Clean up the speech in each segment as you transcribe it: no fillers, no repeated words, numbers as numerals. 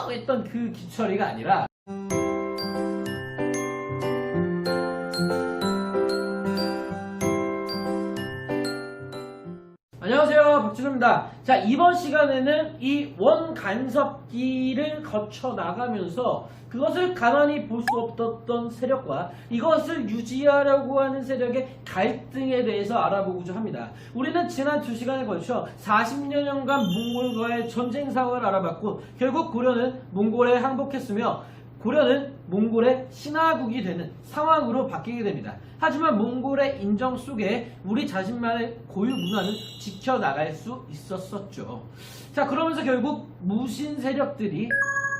했던 그 기철이가 아니라 안녕하세요, 박준호입니다. 자, 이번 시간에는 이 원간섭기를 거쳐 나가면서 그것을 가만히 볼 수 없었던 세력과 이것을 유지하려고 하는 세력의 갈등에 대해서 알아보고자 합니다. 우리는 지난 2시간에 걸쳐 40여 년간 몽골과의 전쟁 상황을 알아봤고, 결국 고려는 몽골에 항복했으며 고려는 몽골의 신하국이 되는 상황으로 바뀌게 됩니다. 하지만 몽골의 인정 속에 우리 자신만의 고유 문화는 지켜나갈 수 있었었죠. 자, 그러면서 결국 무신 세력들이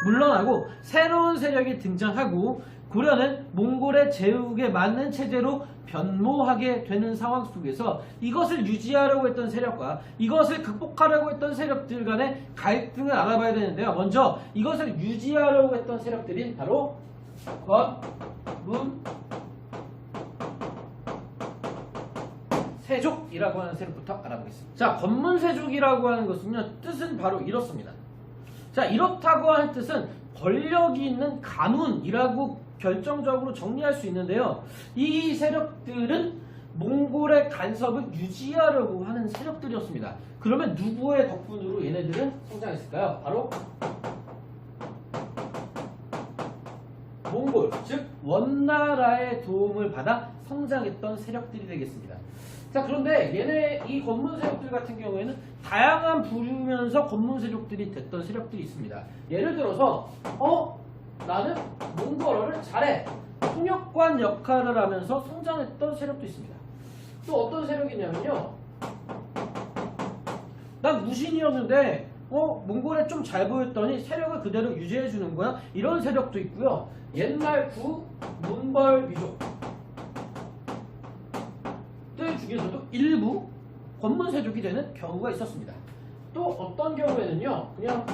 물러나고 새로운 세력이 등장하고 고려는 몽골의 제국에 맞는 체제로 변모하게 되는 상황 속에서 이것을 유지하려고 했던 세력과 이것을 극복하려고 했던 세력들 간의 갈등을 알아봐야 되는데요. 먼저 이것을 유지하려고 했던 세력들이 바로 권, 세족이라고 하는 세력부터 알아보겠습니다. 자, 권문세족이라고 하는 것은요, 뜻은 바로 이렇습니다. 자, 이렇다고 하는 뜻은 권력이 있는 가문이라고 결정적으로 정리할 수 있는데요. 이 세력들은 몽골의 간섭을 유지하려고 하는 세력들이었습니다. 그러면 누구의 덕분으로 얘네들은 성장했을까요? 바로 몽골, 즉 원나라의 도움을 받아 성장했던 세력들이 되겠습니다. 자, 그런데 얘네 이 권문세력들 같은 경우에는 다양한 부류면서 권문세족들이 됐던 세력들이 있습니다. 예를 들어서 나는 몽골어를 잘해, 통역관 역할을 하면서 성장했던 세력도 있습니다. 또 어떤 세력이냐면요, 난 무신이었는데 몽골에 좀 잘 보였더니 세력을 그대로 유지해주는 거야, 이런 세력도 있고요. 옛날 문벌 귀족 중에서도 일부 권문세족이 되는 경우가 있었습니다. 또 어떤 경우에는요, 그냥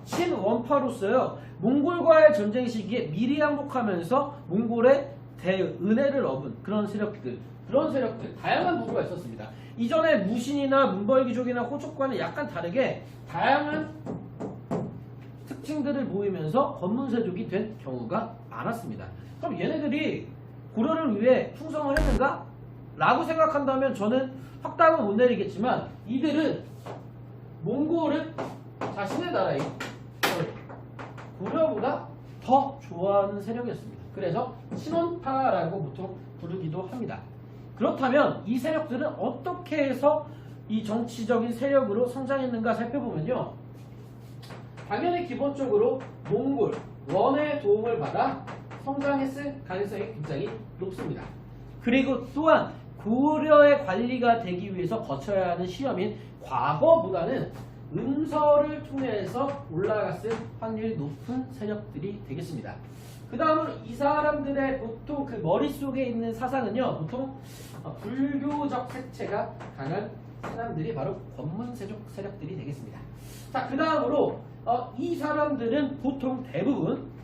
친원파로서요, 몽골과의 전쟁 시기에 미리 항복하면서 몽골의 대은혜를 얻은 그런 세력들, 다양한 부류가 있었습니다. 이전에 무신이나 문벌귀족이나 호족과는 약간 다르게 다양한 특징들을 보이면서 권문세족이 된 경우가 많았습니다. 그럼 얘네들이 고려를 위해 충성을 했는가? 라고 생각한다면 저는 확답은 못 내리겠지만, 이들은 몽골을 자신의 나라인 고려보다 더 좋아하는 세력이었습니다. 그래서 친원파라고 보통 부르기도 합니다. 그렇다면 이 세력들은 어떻게 해서 이 정치적인 세력으로 성장했는가 살펴보면요, 당연히 기본적으로 몽골, 원의 도움을 받아 성장했을 가능성이 굉장히 높습니다. 그리고 또한 고려의 관리가 되기 위해서 거쳐야 하는 시험인 과거보다는 음서를 통해서 올라갔을 확률이 높은 세력들이 되겠습니다. 그 다음으로 이 사람들의 보통 그 머릿속에 있는 사상은요, 보통 불교적 색채가 강한 사람들이 바로 권문세족 세력들이 되겠습니다. 자, 그 다음으로 이 사람들은 보통 대부분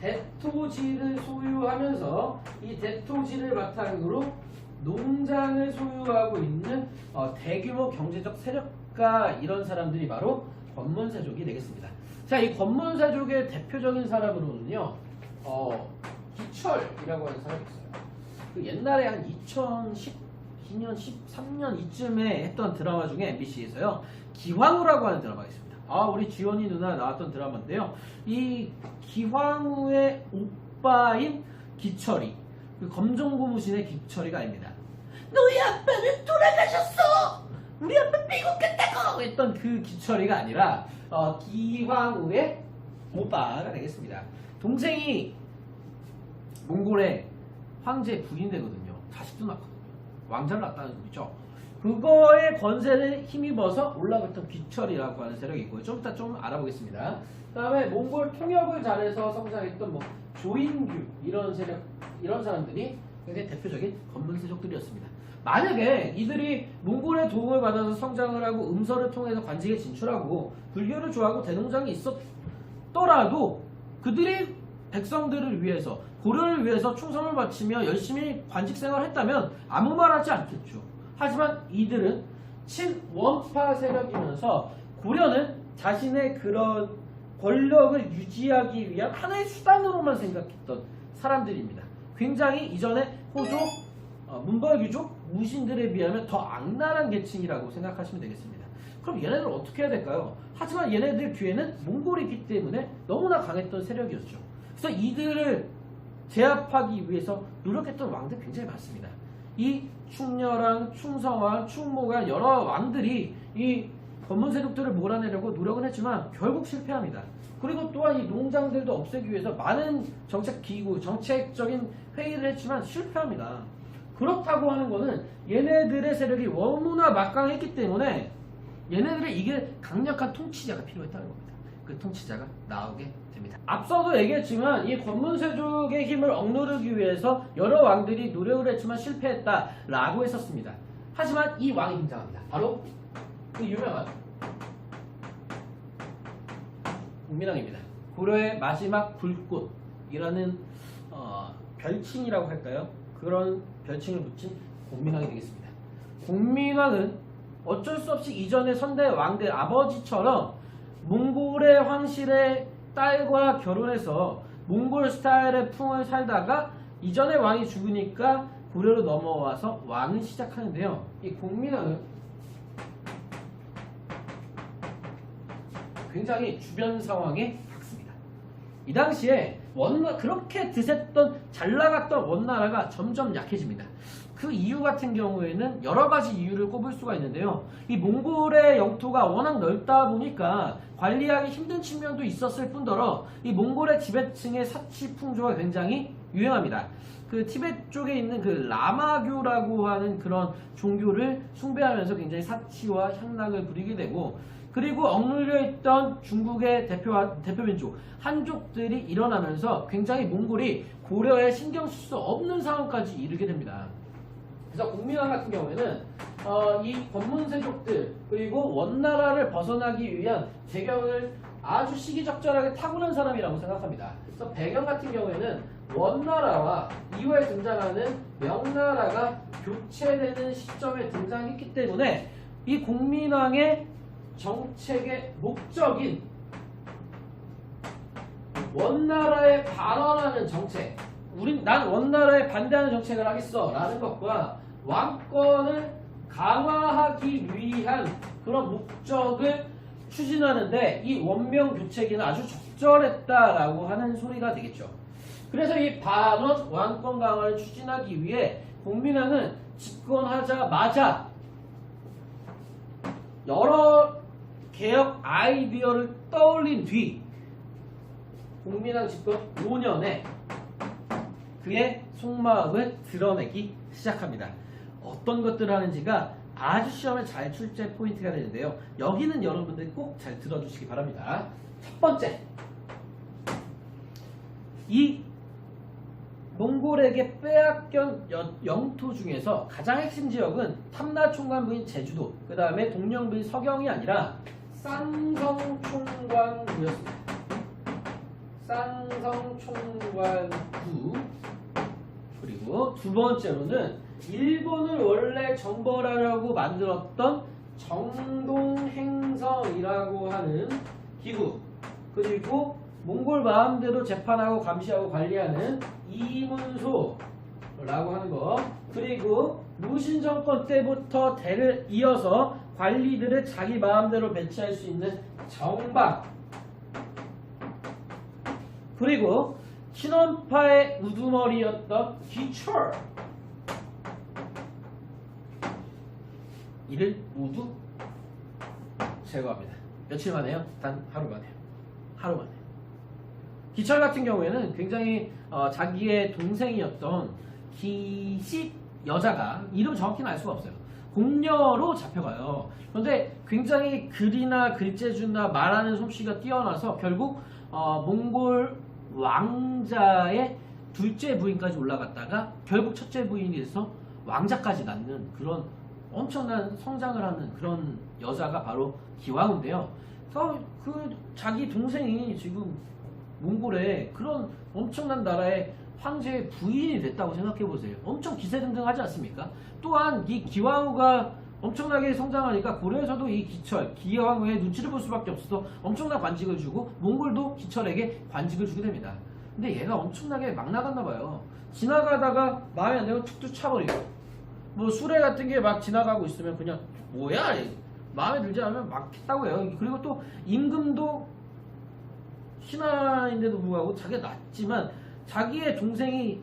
대토지를 소유하면서 이 대토지를 바탕으로 농장을 소유하고 있는 대규모 경제적 세력가, 이런 사람들이 바로 권문세족이 되겠습니다. 자, 이 권문세족의 대표적인 사람으로는요, 기철이라고 하는 사람이 있어요. 그 옛날에 한 2012년, 13년 이쯤에 했던 드라마 중에 MBC에서요, 기황후라고 하는 드라마가 있습니다. 우리 지원이 누나 나왔던 드라마인데요. 이 기황후의 오빠인 기철이, 그 검정고무신의 기철이가 아닙니다. 너희 아빠는 돌아가셨어! 우리 아빠 미국 갔다고! 했던 그 기철이가 아니라 기황후의 오빠가 되겠습니다. 동생이 몽골의 황제 부인 되거든요. 자식도 낳거든요. 왕자를 낳았다는 소리죠. 그거의 권세를 힘입어서 올라갔던 기철이라고 하는 세력이 있고요. 좀 이따 좀 알아보겠습니다. 그 다음에 몽골 통역을 잘해서 성장했던 조인규, 이런 세력, 이런 사람들이 굉장히 대표적인 권문세족들이었습니다. 만약에 이들이 몽골의 도움을 받아서 성장을 하고 음서를 통해서 관직에 진출하고 불교를 좋아하고 대농장이 있었더라도 그들이 백성들을 위해서, 고려를 위해서 충성을 바치며 열심히 관직 생활을 했다면 아무 말 하지 않겠죠. 하지만 이들은 친원파 세력이면서 고려는 자신의 그런 권력을 유지하기 위한 하나의 수단으로만 생각했던 사람들입니다. 굉장히 이전에 호족, 문벌귀족, 무신들에 비하면 더 악랄한 계층이라고 생각하시면 되겠습니다. 그럼 얘네들 어떻게 해야 될까요? 하지만 얘네들 뒤에는 몽골이 있기 때문에 너무나 강했던 세력이었죠. 그래서 이들을 제압하기 위해서 노력했던 왕들 굉장히 많습니다. 이 충렬왕, 충성왕, 충모가 여러 왕들이 이 검문 세력들을 몰아내려고 노력은 했지만 결국 실패합니다. 그리고 또한 이 농장들도 없애기 위해서 많은 정책 기구, 정책적인 회의를 했지만 실패합니다. 그렇다고 하는 거는 얘네들의 세력이 너무나 막강했기 때문에 얘네들을 이길 강력한 통치자가 필요했다는 겁니다. 그 통치자가 나오게 됩니다. 앞서도 얘기했지만 이 권문세족의 힘을 억누르기 위해서 여러 왕들이 노력을 했지만 실패했다라고 했었습니다. 하지만 이 왕이 등장합니다. 바로 그 유명한 공민왕입니다. 고려의 마지막 불꽃이라는 별칭이라고 할까요? 그런 별칭을 붙인 공민왕이 되겠습니다. 공민왕은 어쩔 수 없이 이전의 선대 왕들 아버지처럼 몽골의 황실의 딸과 결혼해서 몽골 스타일의 풍을 살다가 이전의 왕이 죽으니까 고려로 넘어와서 왕을 시작하는데요. 이 공민왕은 굉장히 주변 상황에 박습니다. 이 당시에 그렇게 드셌던 잘 나갔던 원나라가 점점 약해집니다. 그 이유 같은 경우에는 여러 가지 이유를 꼽을 수가 있는데요. 이 몽골의 영토가 워낙 넓다 보니까 관리하기 힘든 측면도 있었을 뿐더러 이 몽골의 지배층의 사치 풍조가 굉장히 유행합니다. 그 티베트 쪽에 있는 그 라마교라고 하는 그런 종교를 숭배하면서 굉장히 사치와 향락을 부리게 되고, 그리고 억눌려 있던 중국의 대표민족 한족들이 일어나면서 굉장히 몽골이 고려에 신경 쓸 수 없는 상황까지 이르게 됩니다. 그래서 공민왕 같은 경우에는 이 권문세족들 그리고 원나라를 벗어나기 위한 배경을 아주 시기적절하게 타고난 사람이라고 생각합니다. 그래서 배경 같은 경우에는 원나라와 이후에 등장하는 명나라가 교체되는 시점에 등장했기 때문에 이 공민왕의 정책의 목적인 원나라에 반환하는 정책, 난 원나라에 반대하는 정책을 하겠어 라는 것과 왕권을 강화하기 위한 그런 목적을 추진하는데 이 원명 교체기는 아주 적절했다라고 하는 소리가 되겠죠. 그래서 이 반원 왕권 강화를 추진하기 위해 공민왕은 집권하자마자 여러 개혁 아이디어를 떠올린 뒤 공민왕 집권 5년에 그의 속마음을 드러내기 시작합니다. 어떤 것들을 하는지가 아주 시험에 잘 출제 포인트가 되는데요. 여기는 여러분들 꼭 잘 들어주시기 바랍니다. 첫 번째, 이 몽골에게 빼앗긴 영토 중에서 가장 핵심 지역은 탐나 총관부인 제주도, 그 다음에 동령부인 서경이 아니라 쌍성총관부였습니다. 쌍성총관부. 그리고 두 번째로는 일본을 원래 정벌하려고 만들었던 정동행성이라고 하는 기구, 그리고 몽골 마음대로 재판하고 감시하고 관리하는 이문소라고 하는 거, 그리고 무신 정권 때부터 대를 이어서 관리들을 자기 마음대로 배치할 수 있는 정방, 그리고 친원파의 우두머리였던 기철, 이를 모두 제거합니다. 며칠 만에요? 단 하루 만에요. 하루 만에. 기철 같은 경우에는 굉장히 자기의 동생이었던 기식 여자가, 이름 정확히는 알 수가 없어요. 공녀로 잡혀가요. 그런데 굉장히 글이나 글재주나 말하는 솜씨가 뛰어나서 결국 몽골 왕자의 둘째 부인까지 올라갔다가 결국 첫째 부인이 돼서 왕자까지 낳는 그런 엄청난 성장을 하는 그런 여자가 바로 기왕인데요. 그 자기 동생이 지금 몽골의 그런 엄청난 나라의 황제의 부인이 됐다고 생각해보세요. 엄청 기세등등하지 않습니까? 또한 이 기왕후가 엄청나게 성장하니까 고려에서도 이 기철, 기왕후에 눈치를 볼 수밖에 없어서 엄청난 관직을 주고 몽골도 기철에게 관직을 주게 됩니다. 근데 얘가 엄청나게 막 나갔나 봐요. 지나가다가 마음에 안 들면 툭툭 차버리고 뭐 수레 같은 게 막 지나가고 있으면 그냥 뭐야 마음에 들지 않으면 막 했다고 해요. 그리고 또 임금도 신하인데도 불구하고 자기가 낫지만 자기의 동생이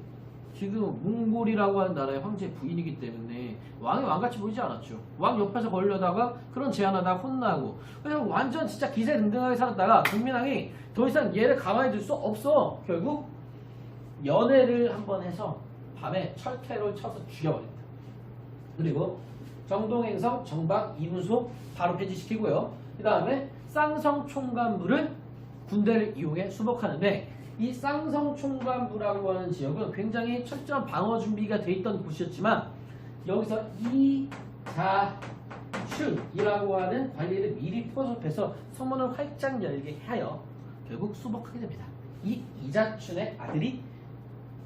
지금 몽골이라고 하는 나라의 황제의 부인이기 때문에 왕이 왕같이 보이지 않았죠. 왕 옆에서 걸려다가 그런 제안하다가 혼나고 그냥 완전 진짜 기세등등하게 살았다가 국민왕이 더 이상 얘를 가만히 둘 수 없어. 결국 연애를 한번 해서 밤에 철퇴를 쳐서 죽여버립니다. 그리고 정동행성, 정박, 이문소 바로 폐지시키고요. 그 다음에 쌍성 총관부를 군대를 이용해 수복하는데 이 쌍성 총관부라고 하는 지역은 굉장히 철저한 방어 준비가 돼 있던 곳이었지만 여기서 이자춘이라고 하는 관리를 미리 포섭해서 성문을 활짝 열게 하여 결국 수복하게 됩니다. 이 이자춘의 아들이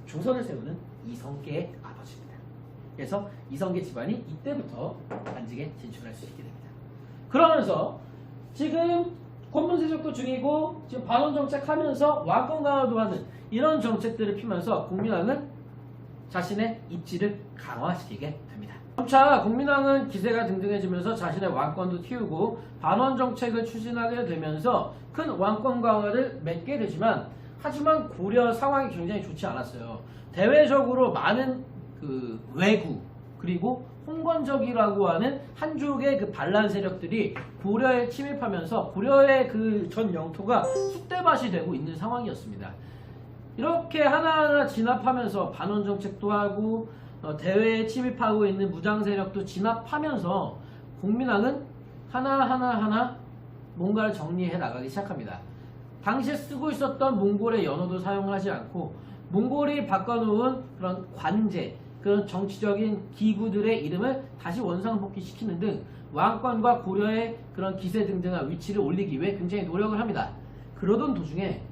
조선을 세우는 이성계의 아버지입니다. 그래서 이성계 집안이 이때부터 관직에 진출할 수 있게 됩니다. 그러면서 지금 권문세족도 중이고 지금 반원정책 하면서 왕권 강화도 하는 이런 정책들을 피면서 국민왕은 자신의 입지를 강화시키게 됩니다. 점차 국민왕은 기세가 등등해지면서 자신의 왕권도 키우고 반원정책을 추진하게 되면서 큰 왕권 강화를 맺게 되지만 하지만 고려 상황이 굉장히 좋지 않았어요. 대외적으로 많은 그 왜구 그리고 홍건적이라고 하는 한족의 그 반란 세력들이 고려에 침입하면서 고려의 그 전 영토가 쑥대밭이 되고 있는 상황이었습니다. 이렇게 하나하나 진압하면서 반원 정책도 하고 대외에 침입하고 있는 무장 세력도 진압하면서 국민왕은 하나하나 뭔가를 정리해 나가기 시작합니다. 당시에 쓰고 있었던 몽골의 연어도 사용하지 않고 몽골이 바꿔놓은 그런 관제 그런 정치적인 기구들의 이름을 다시 원상복귀시키는 등 왕권과 고려의 그런 기세 등등한 위치를 올리기 위해 굉장히 노력을 합니다. 그러던 도중에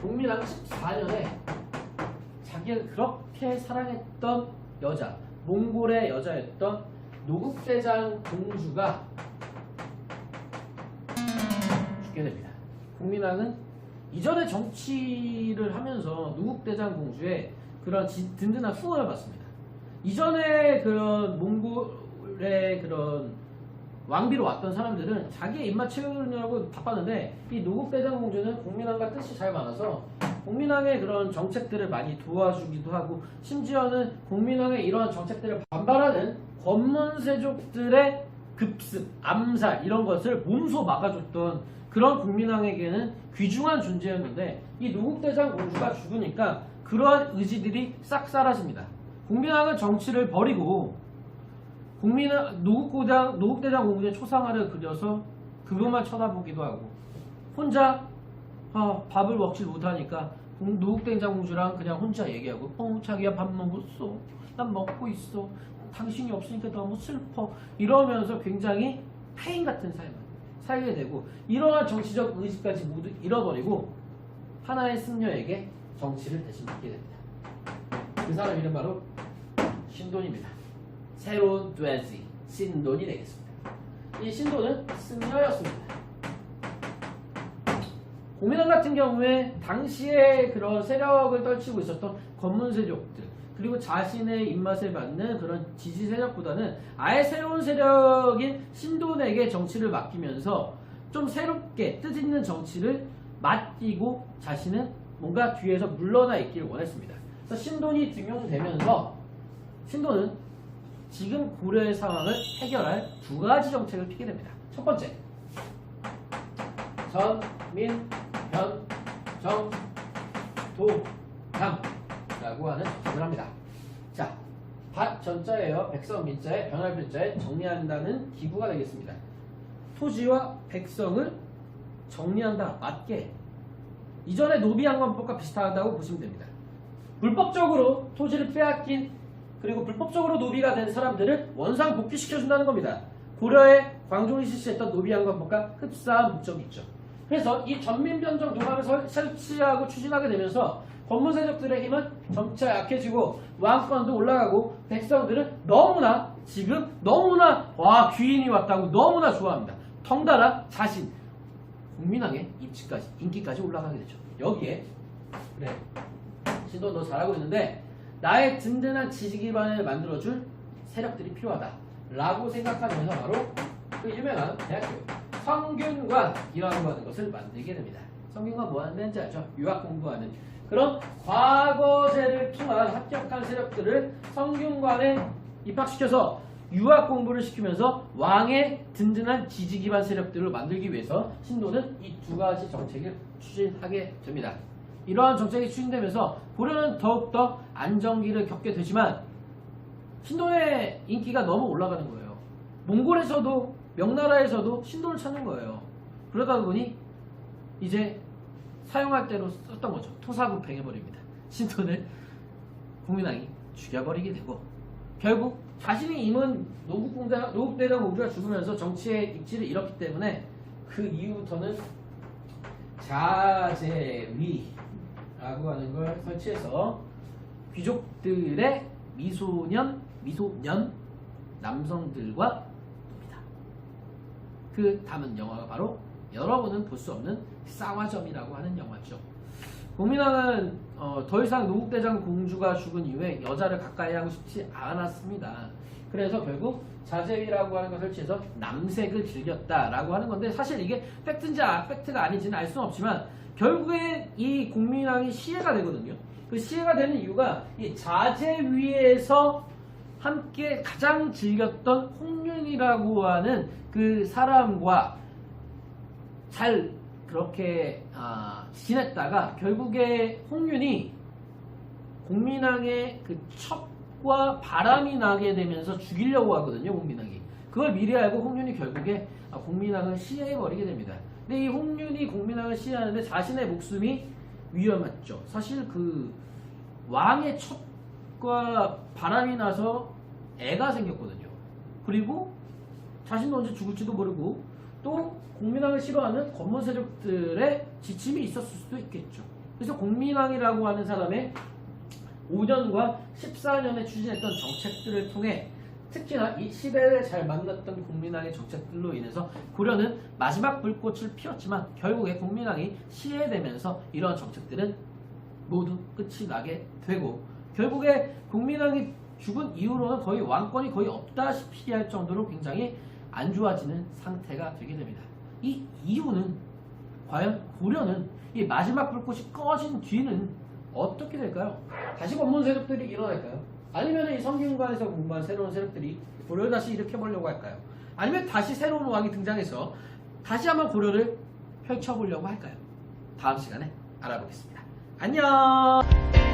국민왕 14년에 자기가 그렇게 사랑했던 여자, 몽골의 여자였던 노국대장 공주가 죽게 됩니다. 국민왕은 이전에 정치를 하면서 노국대장 공주의 그런 든든한 후원을 받습니다. 이전에 그런 몽골의 그런 왕비로 왔던 사람들은 자기의 입맛 채우느라고 바빴는데 이 노국대장 공주는 국민왕과 뜻이 잘 맞아서 국민왕의 그런 정책들을 많이 도와주기도 하고 심지어는 국민왕의 이러한 정책들을 반발하는 권문세족들의 급습, 암살 이런 것을 몸소 막아줬던 그런 국민왕에게는 귀중한 존재였는데 이 노국대장 공주가 죽으니까 그러한 의지들이 싹 사라집니다. 국민왕은 정치를 버리고 노국대장 공주의 초상화를 그려서 그것만 쳐다보기도 하고 혼자 밥을 먹질 못하니까 노국대장 공주랑 그냥 혼자 얘기하고 자기야 밥 먹었어. 난 먹고 있어. 당신이 없으니까 너무 슬퍼. 이러면서 굉장히 페인 같은 삶을 살게 되고 이러한 정치적 의지까지 모두 잃어버리고 하나의 승려에게 정치를 대신 맡게 됩니다. 그 사람 이름 바로 신돈입니다. 새로운 돼지 신돈이 되겠습니다. 이 신돈은 승려였습니다. 공민왕 같은 경우에 당시에 그런 세력을 떨치고 있었던 권문세족들 그리고 자신의 입맛에 맞는 그런 지지 세력보다는 아예 새로운 세력인 신돈에게 정치를 맡기면서 좀 새롭게 뜻있는 정치를 맡기고 자신은 뭔가 뒤에서 물러나 있기를 원했습니다. 그래서 신돈이 등용되면서 신돈은 지금 고려의 상황을 해결할 두 가지 정책을 피게 됩니다. 첫 번째, 전, 민, 변, 정, 도, 감 라고 하는 정책을 합니다. 자, 밭 전자예요. 백성 민자에 변할 변자에 정리한다는 기구가 되겠습니다. 토지와 백성을 정리한다. 맞게 이전의 노비양관법과 비슷하다고 보시면 됩니다. 불법적으로 토지를 빼앗긴 그리고 불법적으로 노비가 된 사람들을 원상 복귀시켜준다는 겁니다. 고려의 광종이 실시했던 노비양관법과 흡사한 목적이 있죠. 그래서 이 전민변정 도감을 설치하고 추진하게 되면서 권문 세력들의 힘은 점차 약해지고 왕권도 올라가고 백성들은 너무나 지금 너무나 와 귀인이 왔다고 너무나 좋아합니다. 덩달아 자신 국민왕의 인기까지 올라가게 되죠. 여기에 그래 신도 너 잘하고 있는데 나의 든든한 지지 기반을 만들어줄 세력들이 필요하다 라고 생각하면서 바로 그 유명한 대학교 성균관이라고 하는 것을 만들게 됩니다. 성균관 뭐 하는 데인지 알죠? 유학 공부하는 그런 과거제를 통한 합격한 세력들을 성균관에 입학시켜서 유학 공부를 시키면서 왕의 든든한 지지 기반 세력들을 만들기 위해서 신도는 이 두 가지 정책을 추진하게 됩니다. 이러한 정책이 추진되면서 고려는 더욱더 안정기를 겪게 되지만 신도의 인기가 너무 올라가는 거예요. 몽골에서도 명나라에서도 신도를 찾는 거예요. 그러다 보니 이제 사용할 대로 썼던 거죠. 토사구팽해버립니다. 신도는 국민왕이 죽여버리게 되고 결국 자신이 임은 노국대장 공주가 죽으면서 정치의 입지를 잃었기 때문에 그 이후부터는 자제위라고 하는 걸 설치해서 귀족들의 미소년 남성들과 놉니다. 그 담은 영화가 바로 여러분은 볼 수 없는 쌍화점이라고 하는 영화죠. 국민왕은 더 이상 노국대장 공주가 죽은 이후에 여자를 가까이 하고 싶지 않았습니다. 그래서 결국 자제위라고 하는 것을 설치해서 남색을 즐겼다라고 하는 건데 사실 이게 팩트인지 팩트가 아닌지는 알 수는 없지만 결국에 이 국민왕이 시해가 되거든요. 그 시해가 되는 이유가 이 자제위에서 함께 가장 즐겼던 홍윤이라고 하는 그 사람과 잘 그렇게 지냈다가 결국에 홍윤이 국민왕의 그 첩과 바람이 나게 되면서 죽이려고 하거든요. 국민왕이 그걸 미리 알고 홍윤이 결국에 국민왕을 시해버리게 됩니다. 근데 이 홍윤이 국민왕을 시해하는데 자신의 목숨이 위험했죠. 사실 그 왕의 첩과 바람이 나서 애가 생겼거든요. 그리고 자신도 언제 죽을지도 모르고 또 국민왕을 싫어하는 권문 세력들의 지침이 있었을 수도 있겠죠. 그래서 국민왕이라고 하는 사람의 5년과 14년에 추진했던 정책들을 통해 특히나 이 시대를 잘 만났던 국민왕의 정책들로 인해서 고려는 마지막 불꽃을 피웠지만 결국에 국민왕이 시해되면서 이러한 정책들은 모두 끝이 나게 되고 결국에 국민왕이 죽은 이후로는 거의 왕권이 거의 없다시피 할 정도로 굉장히 안 좋아지는 상태가 되게 됩니다. 이 이유는 과연 고려는 이 마지막 불꽃이 꺼진 뒤는 어떻게 될까요? 다시 권문 세력들이 일어날까요? 아니면 이 성균관에서 공부한 새로운 세력들이 고려를 다시 일으켜보려고 할까요? 아니면 다시 새로운 왕이 등장해서 다시 한번 고려를 펼쳐보려고 할까요? 다음 시간에 알아보겠습니다. 안녕!